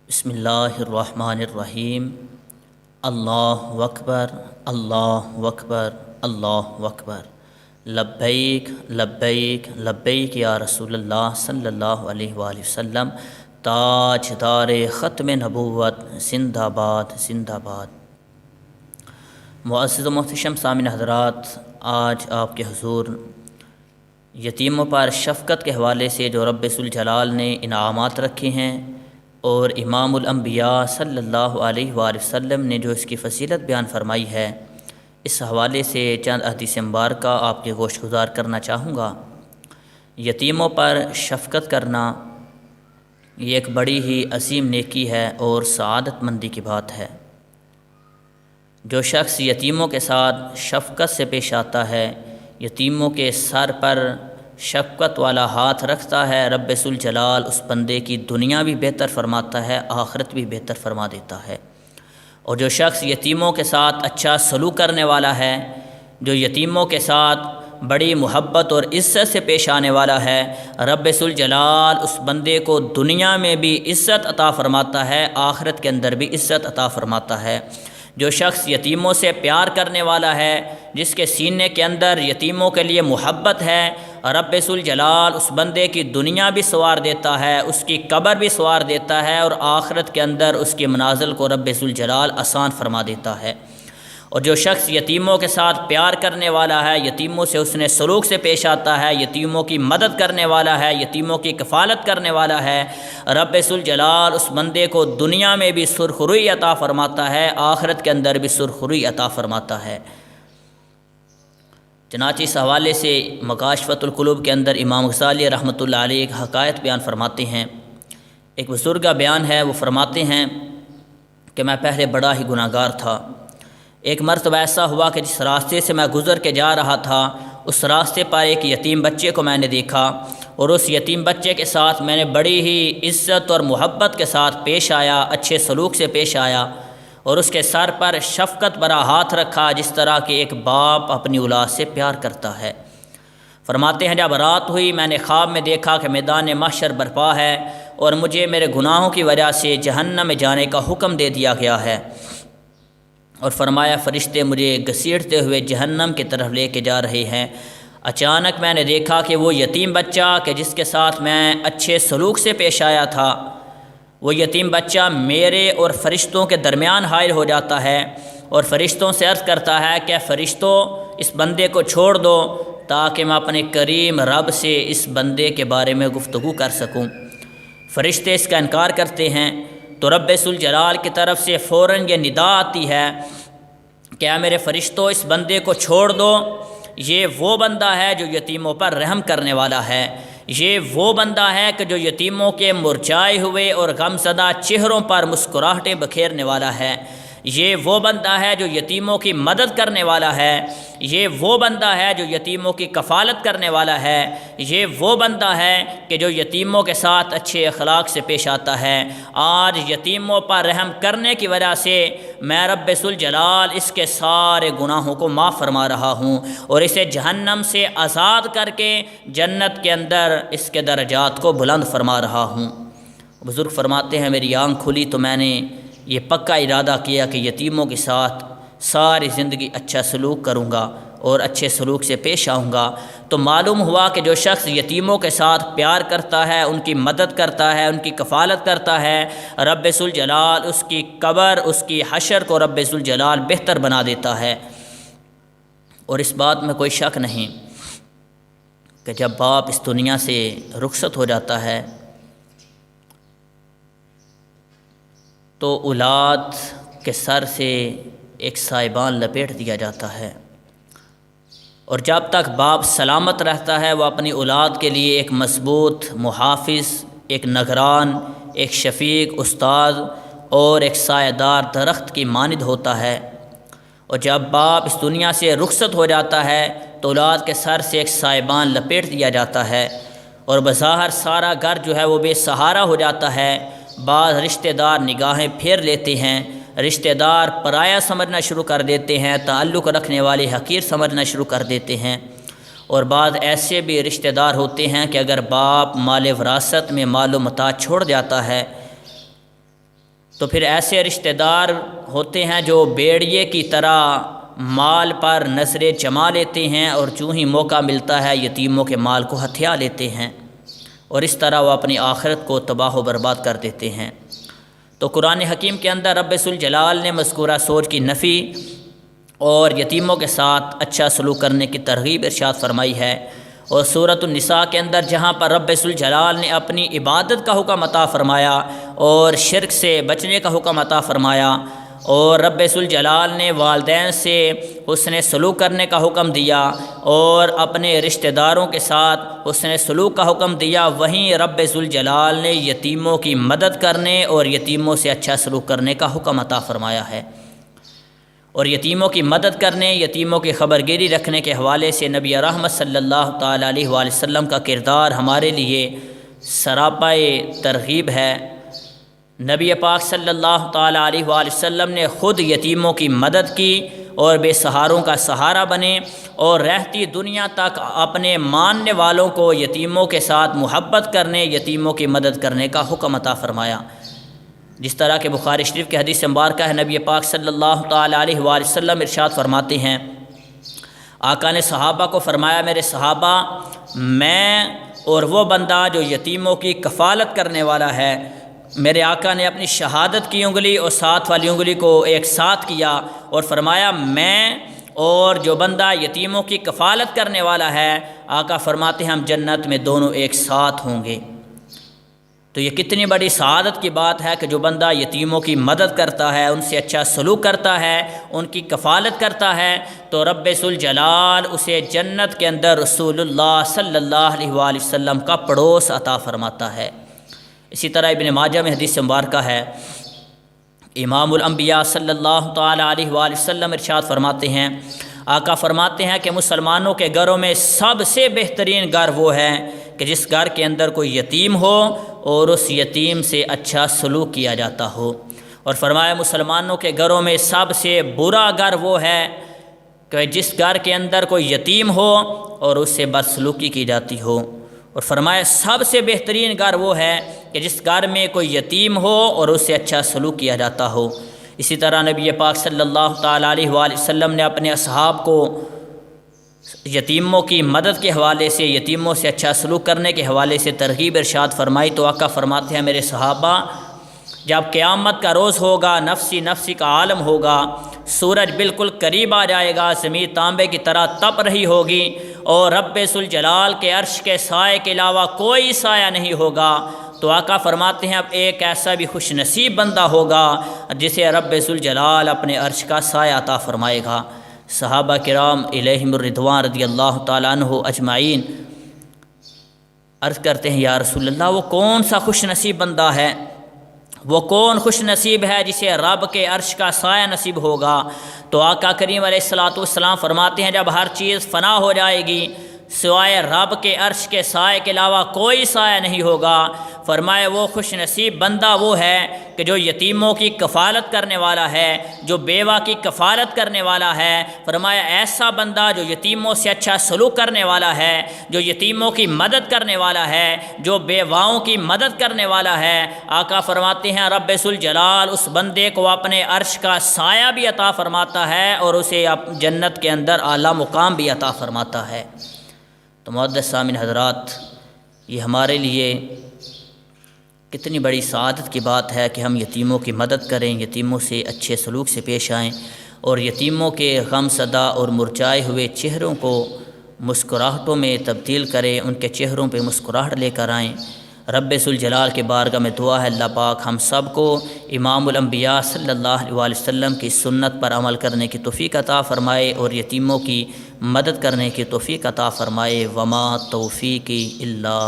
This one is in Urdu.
بسم اللہ الرحمن الرحیم۔ اللہ اکبر، اللہ اکبر، اللہ اکبر۔ لبیک لبیک لبیک یا رسول اللہ صلی اللہ علیہ وآلہ وسلم۔ تاج دار ختم نبوت، زندہ باد زندہ باد۔ معزز و محتشم سامعین حضرات، آج آپ کے حضور یتیموں پر شفقت کے حوالے سے جو رب ذوالجلال نے انعامات رکھے ہیں اور امام الانبیاء صلی اللہ علیہ وآلہ وسلم نے جو اس کی فضیلت بیان فرمائی ہے، اس حوالے سے چند احادیث مبارکہ آپ کے گوش گزار کرنا چاہوں گا۔ یتیموں پر شفقت کرنا یہ ایک بڑی ہی عظیم نیکی ہے اور سعادت مندی کی بات ہے۔ جو شخص یتیموں کے ساتھ شفقت سے پیش آتا ہے، یتیموں کے سر پر شفقت والا ہاتھ رکھتا ہے، رب ذوالجلال اس بندے کی دنیا بھی بہتر فرماتا ہے، آخرت بھی بہتر فرما دیتا ہے۔ اور جو شخص یتیموں کے ساتھ اچھا سلوک کرنے والا ہے، جو یتیموں کے ساتھ بڑی محبت اور عزت سے پیش آنے والا ہے، رب ذوالجلال اس بندے کو دنیا میں بھی عزت عطا فرماتا ہے، آخرت کے اندر بھی عزت عطا فرماتا ہے۔ جو شخص یتیموں سے پیار کرنے والا ہے، جس کے سینے کے اندر یتیموں کے لیے محبت ہے، رب ذوالجلال اس بندے کی دنیا بھی سنوار دیتا ہے، اس کی قبر بھی سنوار دیتا ہے، اور آخرت کے اندر اس کی منازل کو رب ذوالجلال آسان فرما دیتا ہے۔ اور جو شخص یتیموں کے ساتھ پیار کرنے والا ہے، یتیموں سے اس نے سلوک سے پیش آتا ہے، یتیموں کی مدد کرنے والا ہے، یتیموں کی کفالت کرنے والا ہے، رب ذوالجلال اس بندے کو دنیا میں بھی سرخروئی عطا فرماتا ہے، آخرت کے اندر بھی سرخروئی عطا فرماتا ہے۔ چنانچہ اس حوالے سے مکاشفۃ القلوب کے اندر امام غزالی رحمۃ اللہ علیہ ایک حکایت بیان فرماتے ہیں۔ ایک بزرگ کا بیان ہے، وہ فرماتے ہیں کہ میں پہلے بڑا ہی گناہ گار تھا۔ ایک مرتبہ ایسا ہوا کہ جس راستے سے میں گزر کے جا رہا تھا، اس راستے پر ایک یتیم بچے کو میں نے دیکھا، اور اس یتیم بچے کے ساتھ میں نے بڑی ہی عزت اور محبت کے ساتھ پیش آیا، اچھے سلوک سے پیش آیا، اور اس کے سر پر شفقت بھرا ہاتھ رکھا، جس طرح کہ ایک باپ اپنی اولاد سے پیار کرتا ہے۔ فرماتے ہیں جب رات ہوئی، میں نے خواب میں دیکھا کہ میدان محشر برپا ہے اور مجھے میرے گناہوں کی وجہ سے جہنم میں جانے کا حکم دے دیا گیا ہے، اور فرمایا فرشتے مجھے گھسیٹتے ہوئے جہنم کی طرف لے کے جا رہے ہیں۔ اچانک میں نے دیکھا کہ وہ یتیم بچہ کہ جس کے ساتھ میں اچھے سلوک سے پیش آیا تھا، وہ یتیم بچہ میرے اور فرشتوں کے درمیان حائل ہو جاتا ہے، اور فرشتوں سے عرض کرتا ہے کہ فرشتوں اس بندے کو چھوڑ دو تاکہ میں اپنے کریم رب سے اس بندے کے بارے میں گفتگو کر سکوں۔ فرشتے اس کا انکار کرتے ہیں، تو رب ذوالجلال کی طرف سے فوراً یہ ندا آتی ہے کہ اے میرے فرشتوں، اس بندے کو چھوڑ دو، یہ وہ بندہ ہے جو یتیموں پر رحم کرنے والا ہے، یہ وہ بندہ ہے کہ جو یتیموں کے مرجھائے ہوئے اور غمزدہ چہروں پر مسکراہٹیں بکھیرنے والا ہے، یہ وہ بندہ ہے جو یتیموں کی مدد کرنے والا ہے، یہ وہ بندہ ہے جو یتیموں کی کفالت کرنے والا ہے، یہ وہ بندہ ہے کہ جو یتیموں کے ساتھ اچھے اخلاق سے پیش آتا ہے۔ آج یتیموں پر رحم کرنے کی وجہ سے میں رب ذوالجلال اس کے سارے گناہوں کو معاف فرما رہا ہوں، اور اسے جہنم سے آزاد کر کے جنت کے اندر اس کے درجات کو بلند فرما رہا ہوں۔ بزرگ فرماتے ہیں میری آنکھ کھلی تو میں نے یہ پکا ارادہ کیا کہ یتیموں کے ساتھ ساری زندگی اچھا سلوک کروں گا اور اچھے سلوک سے پیش آؤں گا۔ تو معلوم ہوا کہ جو شخص یتیموں کے ساتھ پیار کرتا ہے، ان کی مدد کرتا ہے، ان کی کفالت کرتا ہے، رب ذوالجلال اس کی قبر، اس کی حشر کو رب ذوالجلال بہتر بنا دیتا ہے۔ اور اس بات میں کوئی شک نہیں کہ جب باپ اس دنیا سے رخصت ہو جاتا ہے تو اولاد کے سر سے ایک سائبان لپیٹ دیا جاتا ہے، اور جب تک باپ سلامت رہتا ہے وہ اپنی اولاد کے لیے ایک مضبوط محافظ، ایک نگران، ایک شفیق استاد اور ایک سایہ دار درخت کی مانند ہوتا ہے، اور جب باپ اس دنیا سے رخصت ہو جاتا ہے تو اولاد کے سر سے ایک سائبان لپیٹ دیا جاتا ہے، اور بظاہر سارا گھر جو ہے وہ بے سہارا ہو جاتا ہے۔ بعض رشتہ دار نگاہیں پھیر لیتے ہیں، رشتہ دار پرایا سمجھنا شروع کر دیتے ہیں، تعلق رکھنے والے حقیر سمجھنا شروع کر دیتے ہیں، اور بعض ایسے بھی رشتہ دار ہوتے ہیں کہ اگر باپ مال وراثت میں مال و متاع چھوڑ جاتا ہے تو پھر ایسے رشتہ دار ہوتے ہیں جو بیڑیے کی طرح مال پر نظریں جما لیتے ہیں اور چوں ہی موقع ملتا ہے یتیموں کے مال کو ہتھیا لیتے ہیں، اور اس طرح وہ اپنی آخرت کو تباہ و برباد کر دیتے ہیں۔ تو قرآن حکیم کے اندر رب ذوالجلال نے مذکورہ سوچ کی نفی اور یتیموں کے ساتھ اچھا سلوک کرنے کی ترغیب ارشاد فرمائی ہے، اور سورۃ النساء کے اندر جہاں پر رب ذوالجلال نے اپنی عبادت کا حکم عطا فرمایا اور شرک سے بچنے کا حکم عطا فرمایا، اور رب ذوالجلال نے والدین سے حسن سلوک کرنے کا حکم دیا اور اپنے رشتہ داروں کے ساتھ حسن سلوک کا حکم دیا، وہیں رب ذوالجلال نے یتیموں کی مدد کرنے اور یتیموں سے اچھا سلوک کرنے کا حکم عطا فرمایا ہے۔ اور یتیموں کی مدد کرنے، یتیموں کی خبرگیری رکھنے کے حوالے سے نبی رحمت صلی اللہ تعالیٰ علیہ وآلہ وسلم کا کردار ہمارے لیے سراپائے ترغیب ہے۔ نبی پاک صلی اللہ تعالیٰ علیہ وآلہ وسلم نے خود یتیموں کی مدد کی اور بے سہاروں کا سہارا بنے، اور رہتی دنیا تک اپنے ماننے والوں کو یتیموں کے ساتھ محبت کرنے، یتیموں کی مدد کرنے کا حکم عطا فرمایا۔ جس طرح کہ بخاری شریف کے حدیث مبارکہ ہے، نبی پاک صلی اللہ تعالیٰ علیہ وآلہ وسلم ارشاد فرماتے ہیں، آقا نے صحابہ کو فرمایا، میرے صحابہ، میں اور وہ بندہ جو یتیموں کی کفالت کرنے والا ہے، میرے آقا نے اپنی شہادت کی انگلی اور ساتھ والی انگلی کو ایک ساتھ کیا اور فرمایا، میں اور جو بندہ یتیموں کی کفالت کرنے والا ہے، آقا فرماتے ہیں ہم جنت میں دونوں ایک ساتھ ہوں گے۔ تو یہ کتنی بڑی سعادت کی بات ہے کہ جو بندہ یتیموں کی مدد کرتا ہے، ان سے اچھا سلوک کرتا ہے، ان کی کفالت کرتا ہے، تو رب ذوالجلال اسے جنت کے اندر رسول اللہ صلی اللہ علیہ وآلہ وسلم کا پڑوس عطا فرماتا ہے۔ اسی طرح ابن ماجہ میں حدیث مبارکہ ہے، امام الانبیاء صلی اللہ تعالیٰ علیہ وآلہ وسلم ارشاد فرماتے ہیں، آقا فرماتے ہیں کہ مسلمانوں کے گھروں میں سب سے بہترین گھر وہ ہے کہ جس گھر کے اندر کوئی یتیم ہو اور اس یتیم سے اچھا سلوک کیا جاتا ہو، اور فرمایا مسلمانوں کے گھروں میں سب سے برا گھر وہ ہے کہ جس گھر کے اندر کوئی یتیم ہو اور اس سے بدسلوکی کی جاتی ہو، اور فرمایا سب سے بہترین گھر وہ ہے کہ جس گھر میں کوئی یتیم ہو اور اس سے اچھا سلوک کیا جاتا ہو۔ اسی طرح نبی پاک صلی اللہ تعالیٰ علیہ وآلہ وسلم نے اپنے اصحاب کو یتیموں کی مدد کے حوالے سے، یتیموں سے اچھا سلوک کرنے کے حوالے سے ترغیب ارشاد فرمائی، تو آقا فرماتے ہیں، میرے صحابہ، جب قیامت کا روز ہوگا، نفسی نفسی کا عالم ہوگا، سورج بالکل قریب آ جائے گا، زمین تانبے کی طرح تپ رہی ہوگی، اور رب ذوالجلال کے عرش کے سائے کے علاوہ کوئی سایہ نہیں ہوگا، تو آقا فرماتے ہیں اب ایک ایسا بھی خوش نصیب بندہ ہوگا جسے رب ذوالجلال اپنے عرش کا سایہ عطا فرمائے گا۔ صحابہ کرام علیہم الرضوان رضی اللہ تعالیٰ عنہ اجمعین عرض کرتے ہیں، یا رسول اللہ، وہ کون سا خوش نصیب بندہ ہے، وہ کون خوش نصیب ہے جسے رب کے عرش کا سایہ نصیب ہوگا؟ تو آقا کریم علیہ الصلوۃ والسلام فرماتے ہیں، جب ہر چیز فنا ہو جائے گی، سوائے رب کے عرش کے سائے کے علاوہ کوئی سایہ نہیں ہوگا، فرمائے وہ خوش نصیب بندہ وہ ہے کہ جو یتیموں کی کفالت کرنے والا ہے، جو بیوہ کی کفالت کرنے والا ہے، فرمایا ایسا بندہ جو یتیموں سے اچھا سلوک کرنے والا ہے، جو یتیموں کی مدد کرنے والا ہے، جو بیواؤں کی مدد کرنے والا ہے، آقا فرماتے ہیں رب ذوالجلال اس بندے کو اپنے عرش کا سایہ بھی عطا فرماتا ہے اور اسے جنت کے اندر اعلیٰ مقام بھی عطا فرماتا ہے۔ تو معزز سامعین حضرات، یہ ہمارے لیے کتنی بڑی سعادت کی بات ہے کہ ہم یتیموں کی مدد کریں، یتیموں سے اچھے سلوک سے پیش آئیں، اور یتیموں کے غم زدہ اور مرجھائے ہوئے چہروں کو مسکراہٹوں میں تبدیل کریں، ان کے چہروں پہ مسکراہٹ لے کر آئیں۔ رب ذوالجلال کے بارگاہ میں دعا ہے، اللہ پاک ہم سب کو امام الانبیاء صلی اللہ علیہ وسلم کی سنت پر عمل کرنے کی توفیق عطا فرمائے اور یتیموں کی مدد کرنے کی توفیق عطا فرمائے۔ وما توفیقی الا